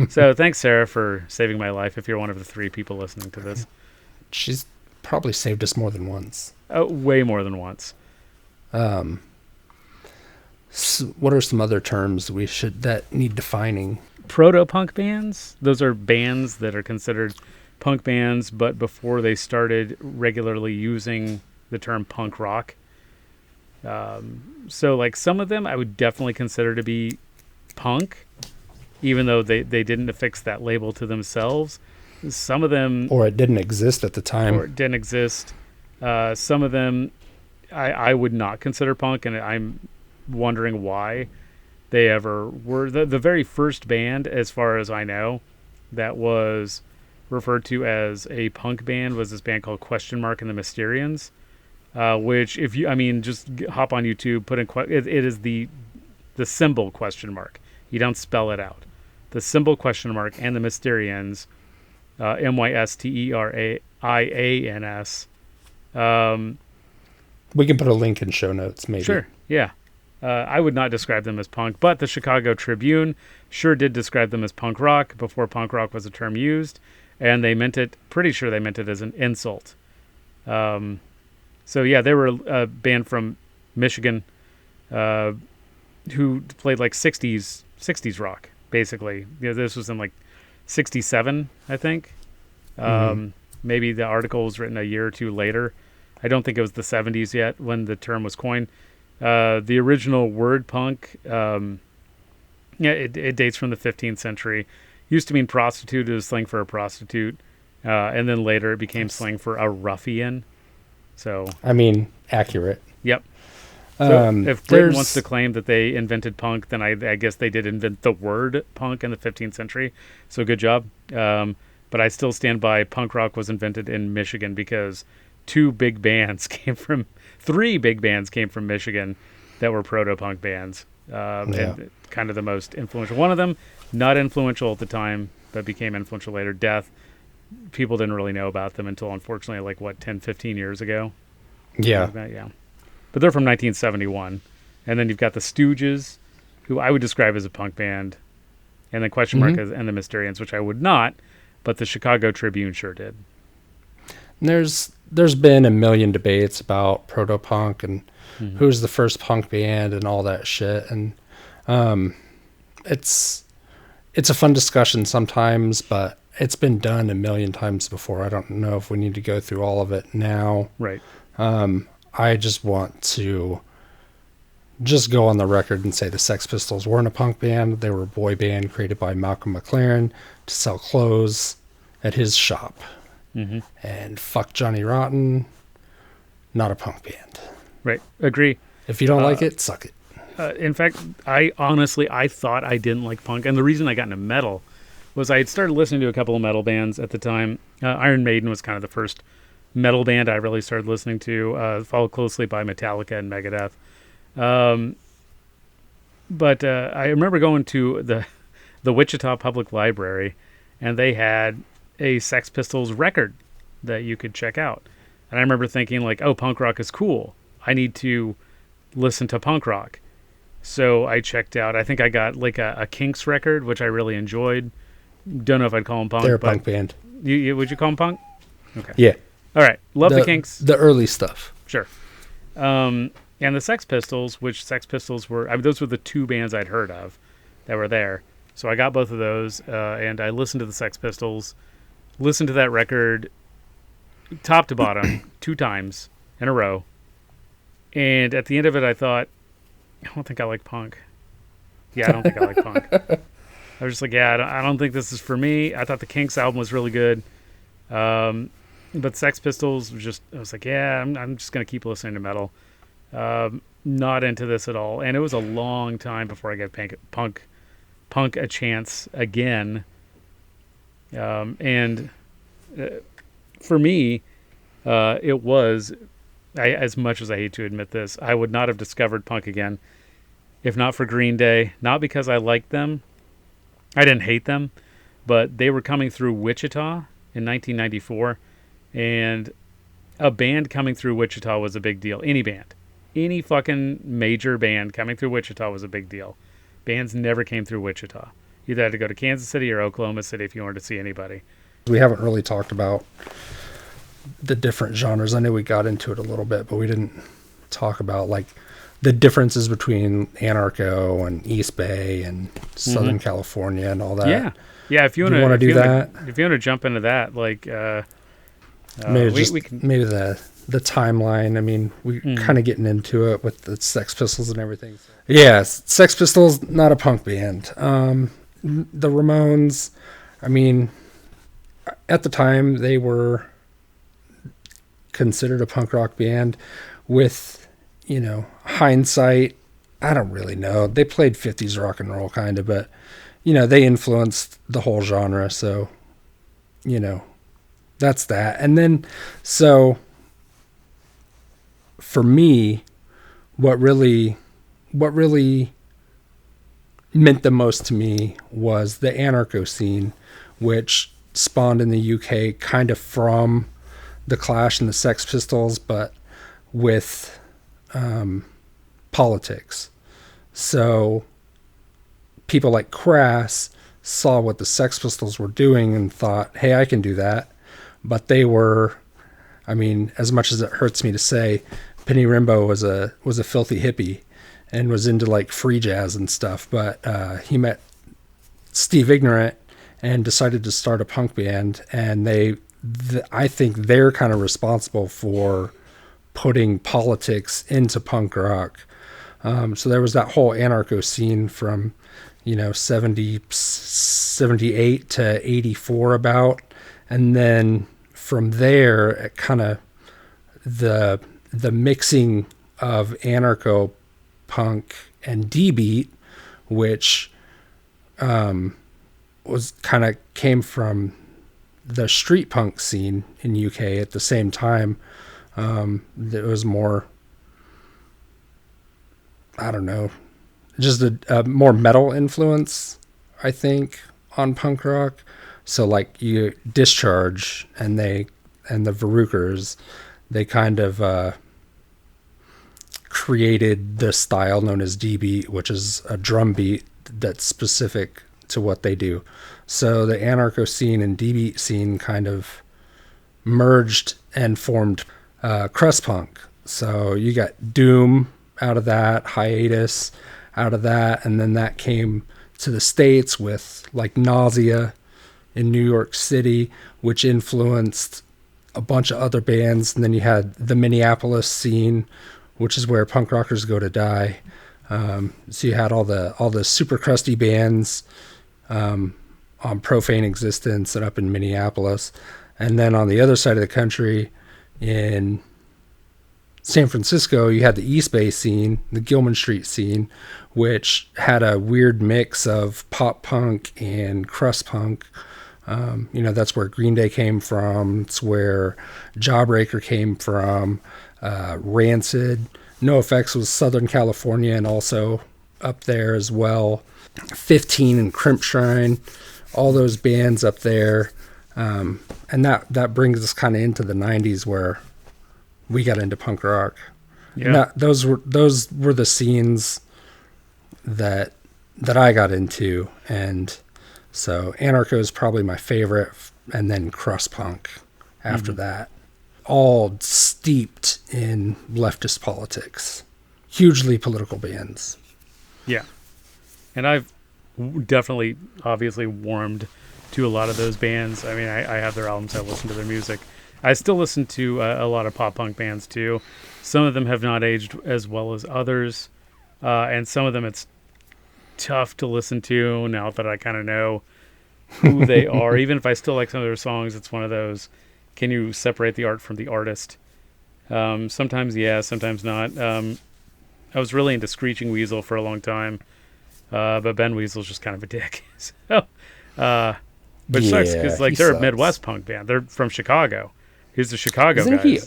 So thanks, Sarah, for saving my life if you're one of the 3 people listening to this. She's probably saved us more than once. Way more than once. So what are some other terms that need defining? Proto-punk bands. Those are bands that are considered punk bands, but before they started regularly using the term punk rock. So like some of them I would definitely consider to be punk, even though they didn't affix that label to themselves. Some of them... Or it didn't exist at the time. Or it didn't exist. Some of them I would not consider punk, and I'm wondering why they ever were. The very first band, as far as I know, that was referred to as a punk band was this band called Question Mark and the Mysterians. which if you, I mean, just hop on YouTube, put in, it is the symbol question mark. You don't spell it out. The symbol question mark and the Mysterians, Mysteraians. We can put a link in show notes, maybe. Sure, yeah. I would not describe them as punk, but the Chicago Tribune sure did describe them as punk rock before punk rock was a term used, and they meant it, pretty sure they meant it as an insult. So yeah, they were a band from Michigan who played like 60s rock, basically. Yeah, this was in like 67, I think. Maybe the article was written a year or two later. I don't think it was the 70s yet when the term was coined. The original word punk, it dates from the 15th century. Used to mean prostitute. It was slang for a prostitute. And then later it became slang for a ruffian. So, I mean, accurate. Yep. So if Britain wants to claim that they invented punk, then I guess they did invent the word punk in the 15th century. So good job. But I still stand by punk rock was invented in Michigan because three big bands came from Michigan that were proto-punk bands. And kind of the most influential. One of them, not influential at the time, but became influential later, Death. People didn't really know about them until, unfortunately, like, 10, 15 years ago? Yeah. Yeah. But they're from 1971. And then you've got the Stooges, who I would describe as a punk band, and then question mark and the Mysterians, which I would not, but the Chicago Tribune sure did. There's been a million debates about proto-punk and who's the first punk band and all that shit. And it's a fun discussion sometimes, but it's been done a million times before. I don't know if we need to go through all of it now. Right. I just want to just go on the record and say the Sex Pistols weren't a punk band. They were a boy band created by Malcolm McLaren to sell clothes at his shop. And fuck Johnny Rotten, not a punk band. Right. Agree. If you don't like it, suck it. In fact, I thought I didn't like punk. And the reason I got into metal was I had started listening to a couple of metal bands at the time. Iron Maiden was kind of the first metal band I really started listening to, followed closely by Metallica and Megadeth. But I remember going to the Wichita Public Library, and they had a Sex Pistols record that you could check out. And I remember thinking, like, oh, punk rock is cool. I need to listen to punk rock. So I checked out, I think I got like a Kinks record, which I really enjoyed. Don't know if I'd call them punk. They're a punk band. Would you call them punk? Okay. Yeah. All right. Love the Kinks. The early stuff. Sure. And the Sex Pistols, which Sex Pistols were, those were the two bands I'd heard of that were there. So I got both of those, and I listened to the Sex Pistols, listened to that record top to bottom 2 times in a row. And at the end of it, I thought, I don't think I like punk. Yeah, I don't think I like punk. I was just like, yeah, I don't think this is for me. I thought the Kinks album was really good. But Sex Pistols was just, I was like, yeah, I'm just going to keep listening to metal. Not into this at all. And it was a long time before I gave punk a chance again. And for me, it was, as much as I hate to admit this, I would not have discovered punk again if not for Green Day. Not because I liked them. I didn't hate them, but they were coming through Wichita in 1994, and a band coming through Wichita was a big deal. Any band. Any fucking major band coming through Wichita was a big deal. Bands never came through Wichita. You either had to go to Kansas City or Oklahoma City if you wanted to see anybody. We haven't really talked about the different genres. I know we got into it a little bit, but we didn't talk about like the differences between anarcho and East Bay and Southern California and all that. Yeah. If you want to do that, if you want to jump into that, like maybe maybe the timeline. I mean, we kind of getting into it with the Sex Pistols and everything. So. Yeah, Sex Pistols, not a punk band. The Ramones, I mean, at the time they were considered a punk rock band. With, hindsight, I don't really know. They played 50s rock and roll kind of, but, they influenced the whole genre. So, that's that. And then, so for me, what really meant the most to me was the anarcho scene, which spawned in the UK kind of from the Clash and the Sex Pistols, but with politics. So people like Crass saw what the Sex Pistols were doing and thought, hey, I can do that. But they were, I mean, as much as it hurts me to say, Penny Rimbaud was a filthy hippie and was into like free jazz and stuff. But he met Steve Ignorant and decided to start a punk band. And I think they're kind of responsible for putting politics into punk rock. So there was that whole anarcho scene from, 78 to 84 about. And then from there, it kind of the mixing of anarcho punk and D-beat, which was kind of came from the street punk scene in UK at the same time. It was more, I don't know, just a more metal influence, I think, on punk rock. So like you Discharge and the Verukers, they kind of created the style known as D-beat, which is a drum beat that's specific to what they do. So the anarcho scene and D-beat scene kind of merged and formed crust punk. So you got Doom out of that, Hiatus out of that, and then that came to the States with like Nausea in New York City, which influenced a bunch of other bands. And then you had the Minneapolis scene, which is where punk rockers go to die. So you had all the super crusty bands on Profane Existence and up in Minneapolis. And then on the other side of the country in San Francisco, you had the East Bay scene, the Gilman Street scene, which had a weird mix of pop punk and crust punk. That's where Green Day came from. It's where Jawbreaker came from. Rancid. NoFX was Southern California and also up there as well. 15 and Crimpshrine, all those bands up there. And that brings us kind of into the 90s where we got into punk rock. Yeah. Those were the scenes that I got into, and so anarcho is probably my favorite, and then crust punk after that. All steeped in leftist politics, hugely political bands. Yeah, and I've definitely, obviously, warmed to a lot of those bands. I mean, I have their albums. I listen to their music. I still listen to a lot of pop punk bands too. Some of them have not aged as well as others, and some of them it's tough to listen to now that I kind of know who they are. Even if I still like some of their songs, it's one of those, can you separate the art from the artist? Sometimes yeah, sometimes not. I was really into Screeching Weasel for a long time, but Ben Weasel's just kind of a dick. Which sucks because they're a Midwest punk band. They're from Chicago. He's the Chicago guy.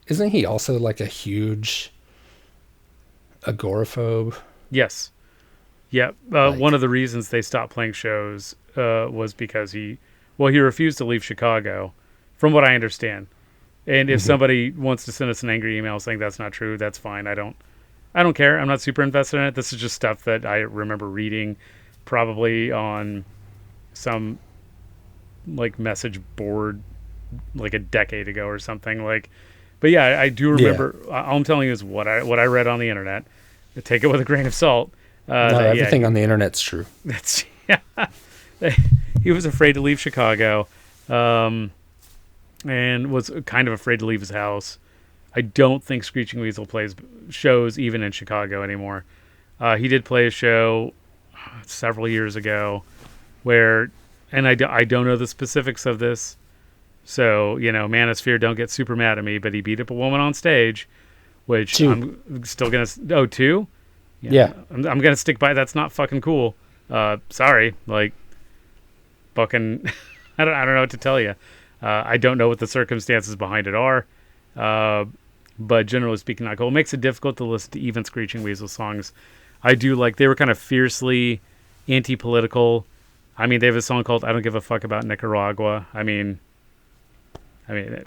Isn't he also like a huge agoraphobe? Yes. Yeah. One of the reasons they stopped playing shows was because he refused to leave Chicago, from what I understand. And if somebody wants to send us an angry email saying that's not true, that's fine. I don't care. I'm not super invested in it. This is just stuff that I remember reading, probably on some like message board like a decade ago or something. But yeah, I do remember. Yeah. All I'm telling you is what I read on the internet. Take it with a grain of salt. Everything on the internet's true. That's he was afraid to leave Chicago, and was kind of afraid to leave his house. I don't think Screeching Weasel plays shows even in Chicago anymore. He did play a show several years ago where, and I don't know the specifics of this, so, Manosphere, don't get super mad at me, but he beat up a woman on stage, which 2. I'm still going to... Oh, 2? Yeah. I'm going to stick by. That's not fucking cool. Sorry. Fucking... I don't know what to tell you. I don't know what the circumstances behind it are. but generally speaking, not cool. It makes it difficult to listen to even Screeching Weasel songs. I do like, they were kind of fiercely anti-political. I mean, they have a song called "I Don't Give a Fuck About Nicaragua." I mean, that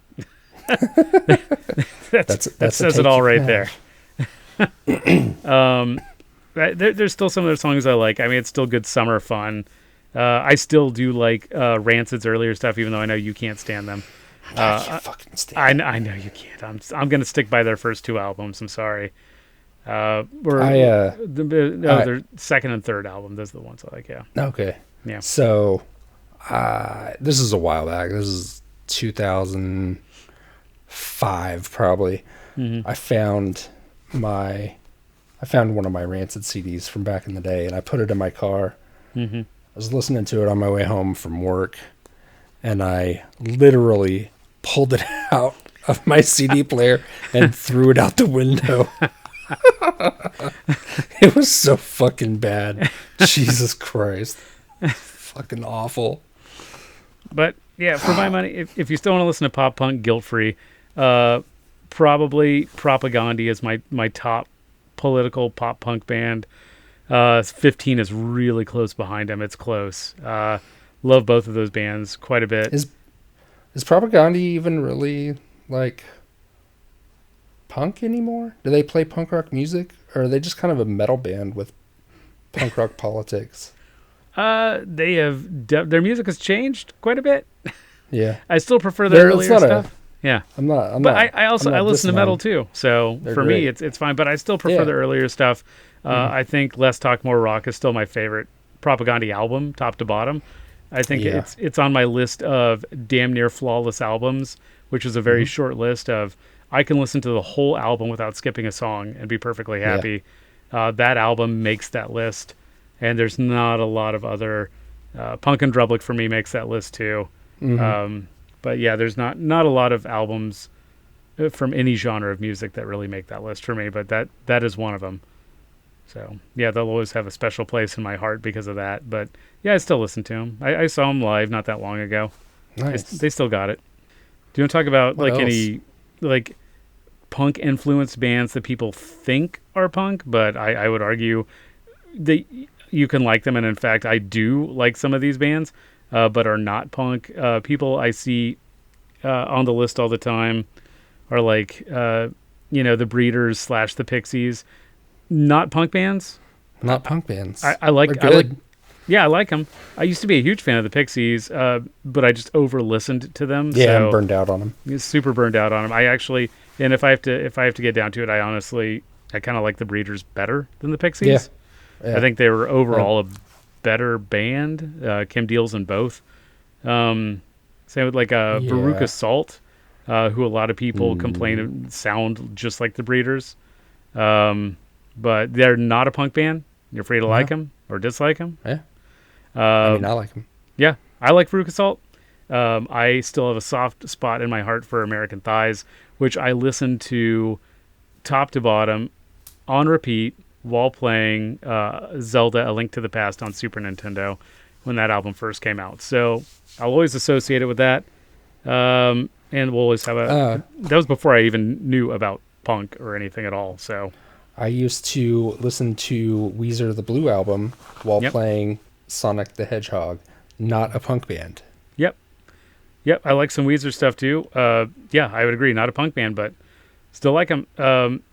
says it all right there. There's still some of their songs I like. I mean, it's still good summer fun. I still do like Rancid's earlier stuff, even though I know you can't stand them. I can't fucking stand I know you can't. I'm gonna stick by their first two albums. I'm sorry. Their second and third album. Those are the ones I like. Yeah. Okay. Yeah. So, this is a while back. This is 2005, probably. Mm-hmm. I found one of my Rancid CDs from back in the day, and I put it in my car. Mm-hmm. I was listening to it on my way home from work, and I literally pulled it out of my CD player and threw it out the window. It was so fucking bad. Jesus Christ. Fucking awful. But yeah, for my money, if you still want to listen to pop punk guilt-free, probably Propagandhi is my top political pop punk band. 15 is really close behind them. It's close. Love both of those bands quite a bit. Is Propagandhi even really like punk anymore? Do they play punk rock music, or are they just kind of a metal band with punk rock politics? They have their music has changed quite a bit. Yeah, I still prefer their earlier stuff. Yeah, I'm not. I listen to metal too. So They're for great. me, it's fine. But I still prefer the earlier stuff. I think Less Talk More Rock is still my favorite Propagandhi album, top to bottom. I think it's on my list of damn near flawless albums, which is a very short list of. I can listen to the whole album without skipping a song and be perfectly happy. That album makes that list, and there's not a lot of other. Punk and Drublic for me makes that list too. But yeah, there's not a lot of albums from any genre of music that really make that list for me. But that is one of them. So yeah, they'll always have a special place in my heart because of that. But yeah, I still listen to them. I saw them live not that long ago. Nice. They still got it. Do you want to talk about What else? any like punk influenced bands that people think are punk, but I would argue that you can like them, and in fact I do like some of these bands, but are not punk. People I see on the list all the time are like the Breeders / the Pixies. Not punk bands. Not punk bands. I like them. I used to be a huge fan of the Pixies, but I just over listened to them. Yeah, so I'm burned out on them. Super burned out on them. I actually, and if I have to get down to it, I kind of like the Breeders better than the Pixies. Yeah. I think they were overall a better band. Kim Deal's in both. Same with Veruca Salt, who a lot of people complain sound just like the Breeders. But they're not a punk band. You're free to like them or dislike them. Yeah. I like them. Yeah, I like Veruca Salt. I still have a soft spot in my heart for American Thighs, which I listened to top to bottom on repeat while playing Zelda: A Link to the Past on Super Nintendo when that album first came out. So I'll always associate it with that. And we'll always have that was before I even knew about punk or anything at all. So I used to listen to Weezer the Blue Album while playing Sonic the Hedgehog. Not a punk band. Yep. I like some Weezer stuff too. Yeah, I would agree. Not a punk band, but still like them.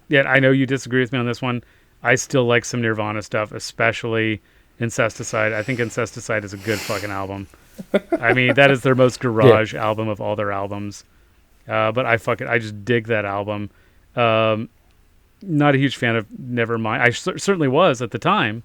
Yeah, I know you disagree with me on this one. I still like some Nirvana stuff, especially Incesticide. I think Incesticide is a good fucking album. I mean, that is their most garage album of all their albums. But I just dig that album. Not a huge fan of Nevermind. I certainly was at the time.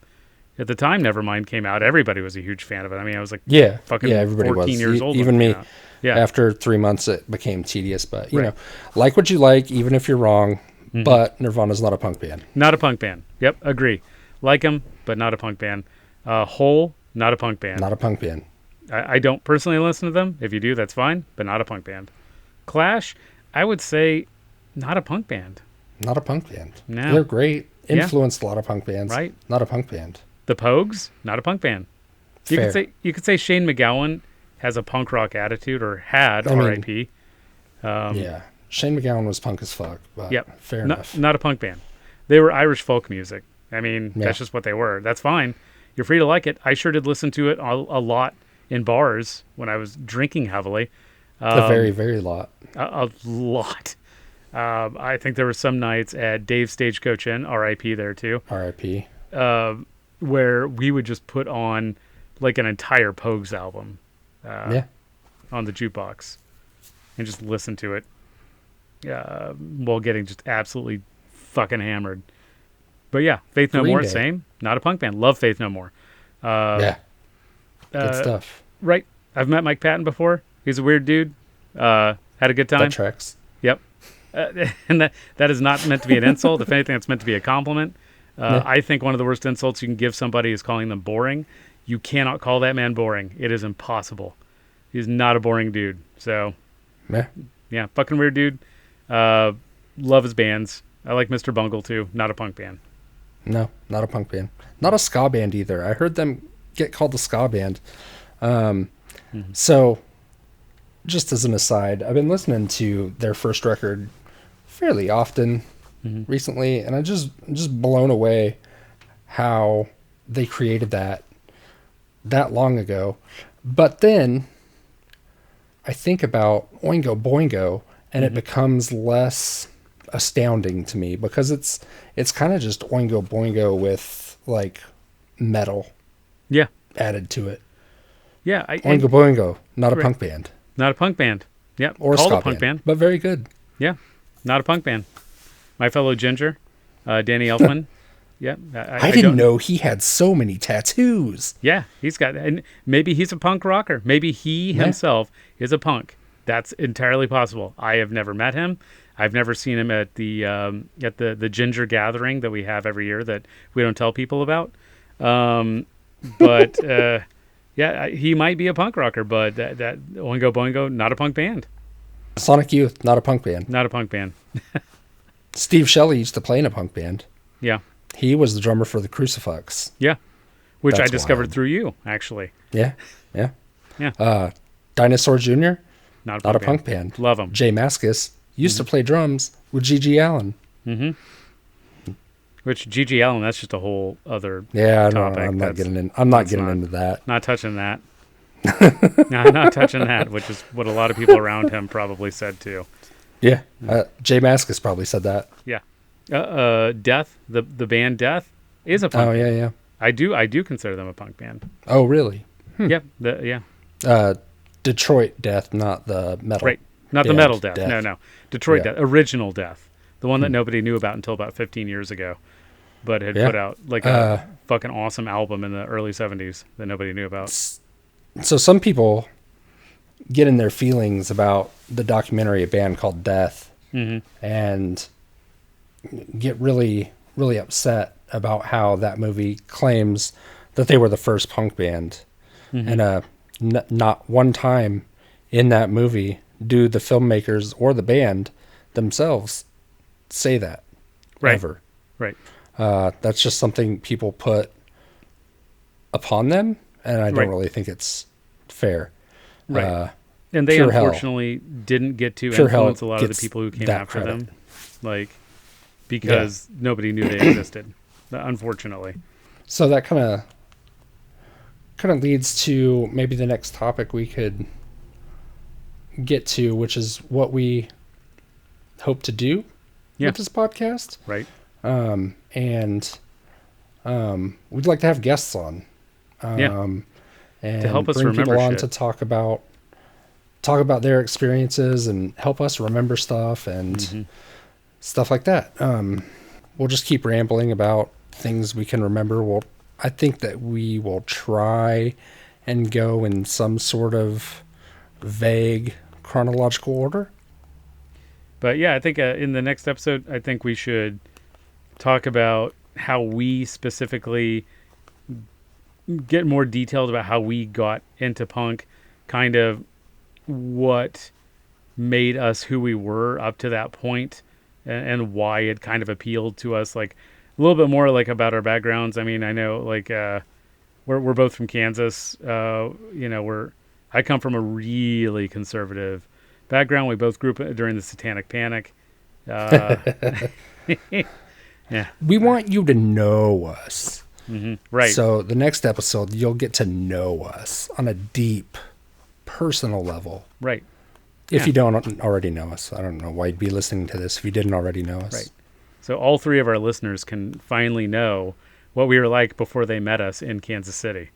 At the time Nevermind came out, everybody was a huge fan of it. I mean, I was like everybody 14 was. years old. Even me. Yeah. After 3 months, it became tedious. But, you know, like what you like, even if you're wrong. Mm-hmm. But Nirvana's not a punk band. Not a punk band. Yep, agree. Like them, but not a punk band. Hole, not a punk band. Not a punk band. I don't personally listen to them. If you do, that's fine, but not a punk band. Clash, I would say not a punk band. Not a punk band. No. They're great. Influenced a lot of punk bands. Right. Not a punk band. The Pogues, not a punk band. Fair. You could say Shane MacGowan has a punk rock attitude, or had, R.I.P. Yeah. Shane MacGowan was punk as fuck, but Yep. fair enough. Not a punk band. They were Irish folk music. I mean, Yeah. that's just what they were. That's fine. You're free to like it. I sure did listen to it a lot in bars when I was drinking heavily. A very, very lot. A lot. I think there were some nights at Dave's Stagecoach Inn, R.I.P. there too, R.I.P. where we would just put on like an entire Pogues album Yeah. on the jukebox and just listen to it while getting just absolutely fucking hammered. But yeah, Faith No Green More, Day. same. Not a punk band. Love Faith No More. Yeah. Good stuff. Right. I've met Mike Patton before. He's a weird dude. Had a good time. That tracks. Yep. And that is not meant to be an insult. If anything, it's meant to be a compliment. Yeah. I think one of the worst insults you can give somebody is calling them boring. You cannot call that man boring. It is impossible. He's not a boring dude. So, Yeah. fucking weird dude. Love his bands. I like Mr. Bungle too. Not a punk band. No, not a punk band. Not a ska band either. I heard them get called the ska band. So, just as an aside, I've been listening to their first record fairly often recently, and I'm just blown away how they created that long ago. But then I think about Oingo Boingo, and it becomes less astounding to me because it's kind of just Oingo Boingo with like metal Yeah. added to it. Yeah. Oingo Boingo, not a Right. punk band Not a punk band. Yep. or a Called ska a punk band. but very good. Yeah. Not a punk band. My fellow Ginger, Danny Elfman. Yeah. I didn't know he had so many tattoos. Yeah, he's got, and maybe he's a punk rocker. Maybe he himself is a punk. That's entirely possible. I have never met him. I've never seen him at the Ginger gathering that we have every year that we don't tell people about. But yeah, he might be a punk rocker. But that Oingo Boingo, not a punk band. Sonic Youth, not a punk band. Not a punk band. Steve Shelley used to play in a punk band. Yeah, He was the drummer for the Crucifix. yeah. Which I That's discovered wild. through you, actually. Yeah. Yeah, Dinosaur Jr., not not a punk band. Love him. Jay Mascis used to play drums with G.G. Allen. Which G.G. Allen, that's just a whole other Yeah, topic. I'm not That's- getting in. I'm not that's getting not- into that. Not touching that. No, not touching that, which is what a lot of people around him probably said too. Yeah, Jay Mascis probably said that. Yeah. Death, the band Death is a punk. Oh yeah. I do consider them a punk band. Oh really? Yeah. Yeah. Detroit Death, not the metal. Right. Not the band metal Death. No. Detroit Yeah. Death. Original Death. The one that nobody knew about until about 15 years ago. But had Yeah. put out like a fucking awesome album in the early 70s that nobody knew about. So some people get in their feelings about the documentary, a band called Death, and get really, really upset about how that movie claims that they were the first punk band. And not one time in that movie do the filmmakers or the band themselves say that. Right. Ever. Right. That's just something people put upon them, and I don't Right. really think it's fair. Right. And they Pure Hell. unfortunately didn't get to Pure Hell influence a lot of the gets people who came that after credit. them. Like, because nobody knew they existed. Unfortunately. So that kind of leads to maybe the next topic we could get to, which is what we hope to do Yeah. with this podcast. Right. And we'd like to have guests on. And To help us bring remember people on shit. to talk about their experiences and help us remember stuff and stuff like that. We'll just keep rambling about things we can remember. I think that we will try and go in some sort of vague chronological order. But yeah, I think in the next episode, I think we should talk about how we specifically get more detailed about how we got into punk, kind of what made us who we were up to that point, and why it kind of appealed to us, like a little bit more like about our backgrounds. I mean, I know like we're both from Kansas. I come from a really conservative Background: we both grew up during the Satanic Panic. Yeah. We want you to know us. Mm-hmm. Right. So the next episode, you'll get to know us on a deep, personal level. Right. If you don't already know us. I don't know why you'd be listening to this if you didn't already know us. Right. So all 3 of our listeners can finally know what we were like before they met us in Kansas City.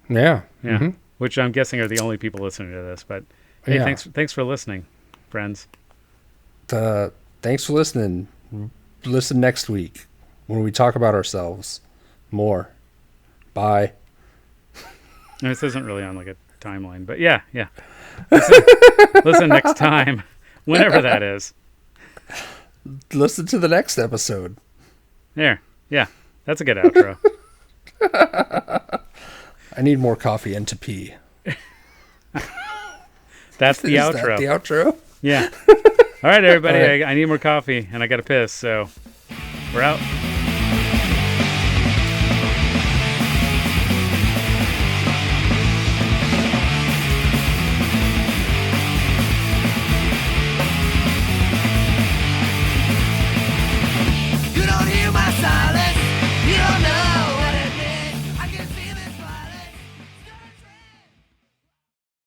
Yeah. Yeah. Mm-hmm. Which I'm guessing are the only people listening to this. But hey, Yeah. thanks for listening, friends. Thanks for listening. Listen next week when we talk about ourselves more. Bye. This isn't really on like a timeline, but yeah. Listen next time, whenever that is. Listen to the next episode. There. Yeah. That's a good outro. I need more coffee and to pee. That's the outro. Is that the outro? Yeah. All right, everybody. I need more coffee and I got to piss, so we're out.